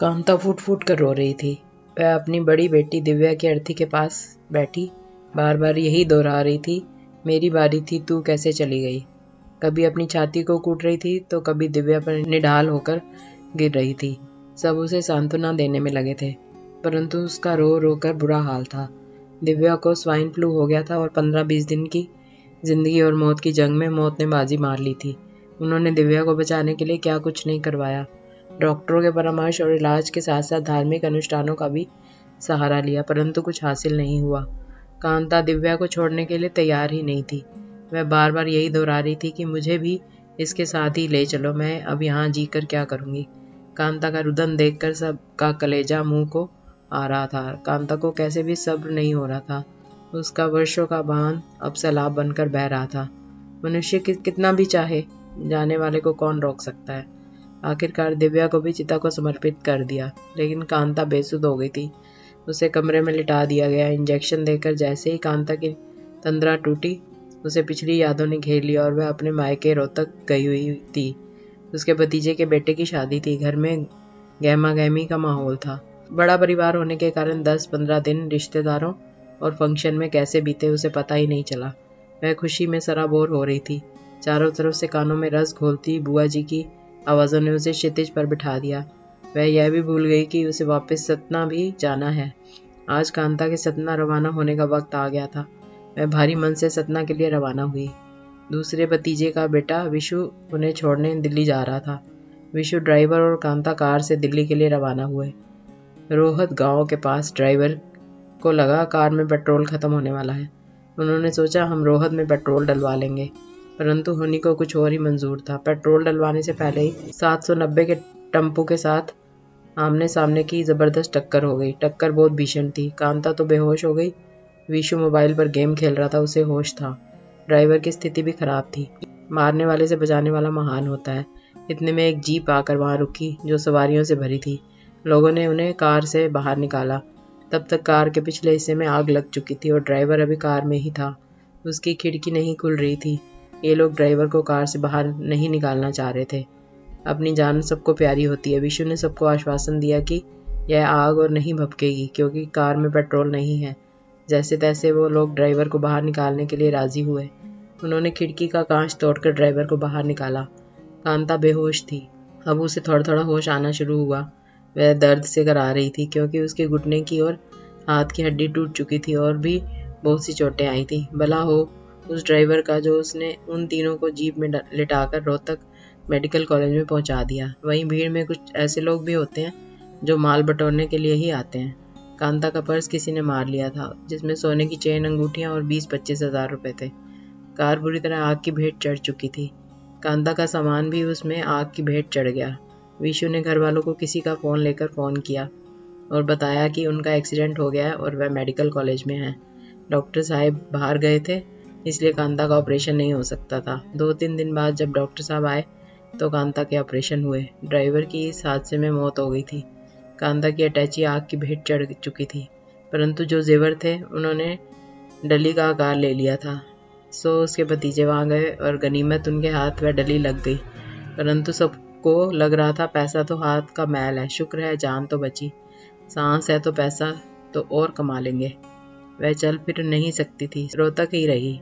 कांता फूट फूट कर रो रही थी। वह अपनी बड़ी बेटी दिव्या की अर्थी के पास बैठी बार बार यही दोहरा रही थी, मेरी बारी थी, तू कैसे चली गई। कभी अपनी छाती को कूट रही थी तो कभी दिव्या पर निढाल होकर गिर रही थी। सब उसे सांत्वना देने में लगे थे, परंतु उसका रो रो कर बुरा हाल था। दिव्या को स्वाइन फ्लू हो गया था और 15-20 दिन की जिंदगी और मौत की जंग में मौत ने बाजी मार ली थी। उन्होंने दिव्या को बचाने के लिए क्या कुछ नहीं करवाया। डॉक्टरों के परामर्श और इलाज के साथ साथ धार्मिक अनुष्ठानों का भी सहारा लिया, परंतु कुछ हासिल नहीं हुआ। कांता दिव्या को छोड़ने के लिए तैयार ही नहीं थी। वह बार बार यही दोहरा रही थी कि मुझे भी इसके साथ ही ले चलो, मैं अब यहाँ जीकर क्या करूँगी। कांता का रुदन देखकर सबका कलेजा मुंह को आ रहा था। कांता को कैसे भी सब्र नहीं हो रहा था। उसका वर्षों का बांध अब सैलाब बनकर बह रहा था। मनुष्य कितना भी चाहे, जाने वाले को कौन रोक सकता है। आखिरकार दिव्या को भी चिता को समर्पित कर दिया, लेकिन कांता बेसुध हो गई थी। उसे कमरे में लिटा दिया गया। इंजेक्शन देकर जैसे ही कांता की तंद्रा टूटी, उसे पिछली यादों ने घेर लिया और वह अपने मायके रोहतक गई हुई थी। उसके भतीजे के बेटे की शादी थी। घर में गहमा गहमी का माहौल था। बड़ा परिवार होने के कारण 10-15 दिन रिश्तेदारों और फंक्शन में कैसे बीते उसे पता ही नहीं चला। वह खुशी में सराबोर हो रही थी। चारों तरफ से कानों में रस घोलती बुआ जी की आवाज़ों ने उसे क्षितिज पर बिठा दिया। वह यह भी भूल गई कि उसे वापस सतना भी जाना है। आज कांता के सतना रवाना होने का वक्त आ गया था। वह भारी मन से सतना के लिए रवाना हुई। दूसरे भतीजे का बेटा विशु उन्हें छोड़ने दिल्ली जा रहा था। विशु ड्राइवर और कांता कार से दिल्ली के लिए रवाना हुए। रोहत गांव के पास ड्राइवर को लगा कार में पेट्रोल खत्म होने वाला है। उन्होंने सोचा हम रोहत में पेट्रोल डलवा लेंगे, परंतु होनी को कुछ और ही मंजूर था। पेट्रोल डलवाने से पहले ही 790 के टम्पू के साथ आमने सामने की जबरदस्त टक्कर हो गई। टक्कर बहुत भीषण थी। कांता तो बेहोश हो गई। विशु मोबाइल पर गेम खेल रहा था, उसे होश था। ड्राइवर की स्थिति भी खराब थी। मारने वाले से बचाने वाला महान होता है। इतने में एक जीप आकर वहां रुकी जो सवारियों से भरी थी। लोगों ने उन्हें कार से बाहर निकाला। तब तक कार के पिछले हिस्से में आग लग चुकी थी और ड्राइवर अभी कार में ही था। उसकी खिड़की नहीं खुल रही थी। ये लोग ड्राइवर को कार से बाहर नहीं निकालना चाह रहे थे। अपनी जान सबको प्यारी होती है। विशु ने सबको आश्वासन दिया कि यह आग और नहीं भभकेगी, क्योंकि कार में पेट्रोल नहीं है। जैसे तैसे वो लोग ड्राइवर को बाहर निकालने के लिए राजी हुए। उन्होंने खिड़की का कांच तोड़कर ड्राइवर को बाहर निकाला। कांता बेहोश थी। अब उसे थोड़ा थोड़ा होश आना शुरू हुआ। वह दर्द से घबरा रही थी, क्योंकि उसके घुटने की और हाथ की हड्डी टूट चुकी थी और भी बहुत सी चोटें आई थी। भला हो उस ड्राइवर का जो उसने उन तीनों को जीप में लिटाकर रोहतक मेडिकल कॉलेज में पहुंचा दिया। वहीं भीड़ में कुछ ऐसे लोग भी होते हैं जो माल बटोरने के लिए ही आते हैं। कांता का पर्स किसी ने मार लिया था, जिसमें सोने की चेन, अंगूठियां और 20-25 हज़ार रुपए थे। कार बुरी तरह आग की भेंट चढ़ चुकी थी। कांता का सामान भी उसमें आग की भेंट चढ़ गया। विशु ने घर वालों को किसी का फ़ोन लेकर फ़ोन किया और बताया कि उनका एक्सीडेंट हो गया है और वह मेडिकल कॉलेज में है। डॉक्टर साहब बाहर गए थे, इसलिए कांता का ऑपरेशन नहीं हो सकता था। 2-3 दिन बाद जब डॉक्टर साहब आए तो कांता के ऑपरेशन हुए। ड्राइवर की इस हादसे में मौत हो गई थी। कांता की अटैची आग की भेंट चढ़ चुकी थी, परंतु जो जेवर थे उन्होंने डली का आकार ले लिया था। सो उसके भतीजे वहां गए और गनीमत उनके हाथ वह डली लग गई। परंतु सबको लग रहा था पैसा तो हाथ का मैल है, शुक्र है जान तो बची। सांस है तो पैसा तो और कमा लेंगे। वह चल फिर नहीं सकती थी, रोहतक ही रही।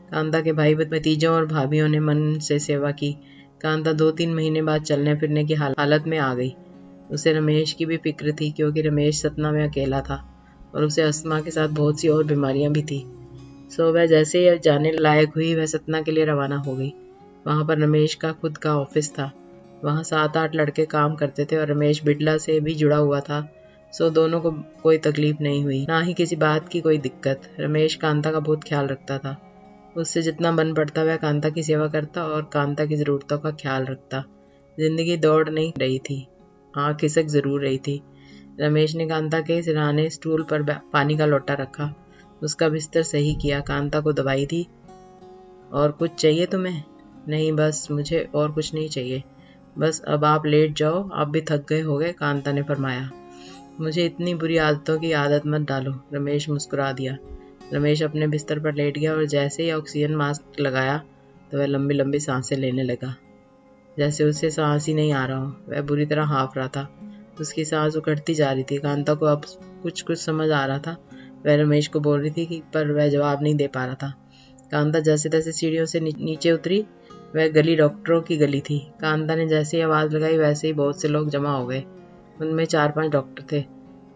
कांता के भाई भतीजों और भाभीियों ने मन से सेवा की। कांता 2-3 महीने बाद चलने फिरने की हालत में आ गई। उसे रमेश की भी फिक्र थी, क्योंकि रमेश सतना में अकेला था और उसे अस्थमा के साथ बहुत सी और बीमारियां भी थी। सो वह जैसे ही जाने लायक हुई, वह सतना के लिए रवाना हो गई। वहां पर रमेश का खुद का ऑफिस था। वहां 7-8 लड़के काम करते थे और रमेश बिड़ला से भी जुड़ा हुआ था। सो दोनों को कोई तकलीफ नहीं हुई, ना ही किसी बात की कोई दिक्कत। रमेश कांता का बहुत ख्याल रखता था। उससे जितना बन पड़ता वह कांता की सेवा करता और कांता की ज़रूरतों का ख्याल रखता। जिंदगी दौड़ नहीं रही थी, हाँ खिसक जरूर रही थी। रमेश ने कांता के सिरहाने स्टूल पर पानी का लोटा रखा, उसका बिस्तर सही किया, कांता को दवाई दी। और कुछ चाहिए तुम्हें? नहीं बस, मुझे और कुछ नहीं चाहिए। बस अब आप लेट जाओ, आप भी थक गए होगे, कांता ने फरमाया। मुझे इतनी बुरी आदतों की आदत मत डालो, रमेश मुस्कुरा दिया। रमेश अपने बिस्तर पर लेट गया और जैसे ही ऑक्सीजन मास्क लगाया तो वह लंबी लंबी सांसें लेने लगा, जैसे उसे सांस ही नहीं आ रहा हो। वह बुरी तरह हाँफ रहा था। उसकी सांस उखड़ती जा रही थी। कांता को अब कुछ कुछ समझ आ रहा था। वह रमेश को बोल रही थी कि पर वह जवाब नहीं दे पा रहा था। कांता जैसे तैसे सीढ़ियों से नीचे उतरी। वह गली डॉक्टरों की गली थी। कांता ने जैसे ही आवाज़ लगाई वैसे ही बहुत से लोग जमा हो गए। उनमें 4-5 डॉक्टर थे।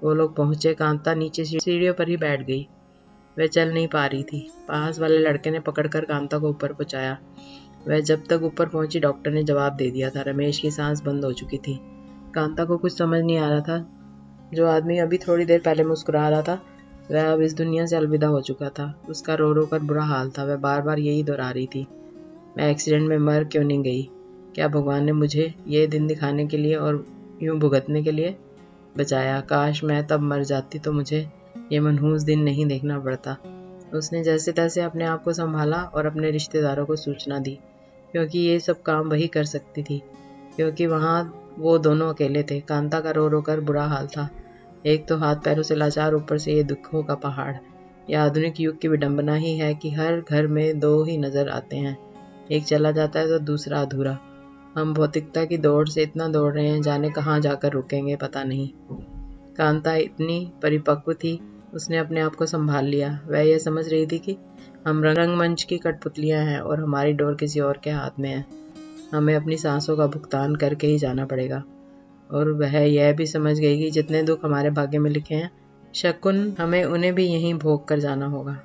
वो लोग पहुंचे। कांता नीचे सीढ़ियों पर ही बैठ गई। वह चल नहीं पा रही थी। पास वाले लड़के ने पकड़कर कांता को ऊपर पहुंचाया। वह जब तक ऊपर पहुंची डॉक्टर ने जवाब दे दिया था। रमेश की सांस बंद हो चुकी थी। कांता को कुछ समझ नहीं आ रहा था। जो आदमी अभी थोड़ी देर पहले मुस्कुरा रहा था वह अब इस दुनिया से अलविदा हो चुका था। उसका रो रो कर बुरा हाल था। वह बार बार यही दोहरा रही थी, मैं एक्सीडेंट में मर क्यों नहीं गई? क्या भगवान ने मुझे ये दिन दिखाने के लिए और यूं भुगतने के लिए बचाया? काश मैं तब मर जाती तो मुझे ये मनहूस दिन नहीं देखना पड़ता। उसने जैसे तैसे अपने आप को संभाला और अपने रिश्तेदारों को सूचना दी, क्योंकि ये सब काम वही कर सकती थी, क्योंकि वहाँ वो दोनों अकेले थे। कांता का रो रो कर बुरा हाल था। एक तो हाथ पैरों से लाचार, ऊपर से ये दुखों का पहाड़। यह आधुनिक युग की विडंबना ही है कि हर घर में दो ही नजर आते हैं, एक चला जाता है तो दूसरा अधूरा। हम भौतिकता की दौड़ से इतना दौड़ रहे हैं, जाने कहाँ जाकर रुकेंगे पता नहीं। कांता इतनी परिपक्व थी, उसने अपने आप को संभाल लिया। वह यह समझ रही थी कि हम रंगमंच की कठपुतलियां हैं और हमारी डोर किसी और के हाथ में है। हमें अपनी सांसों का भुगतान करके ही जाना पड़ेगा। और वह यह भी समझ गई कि जितने दुख हमारे भाग्य में लिखे हैं, शकुन हमें उन्हें भी यहीं भोग कर जाना होगा।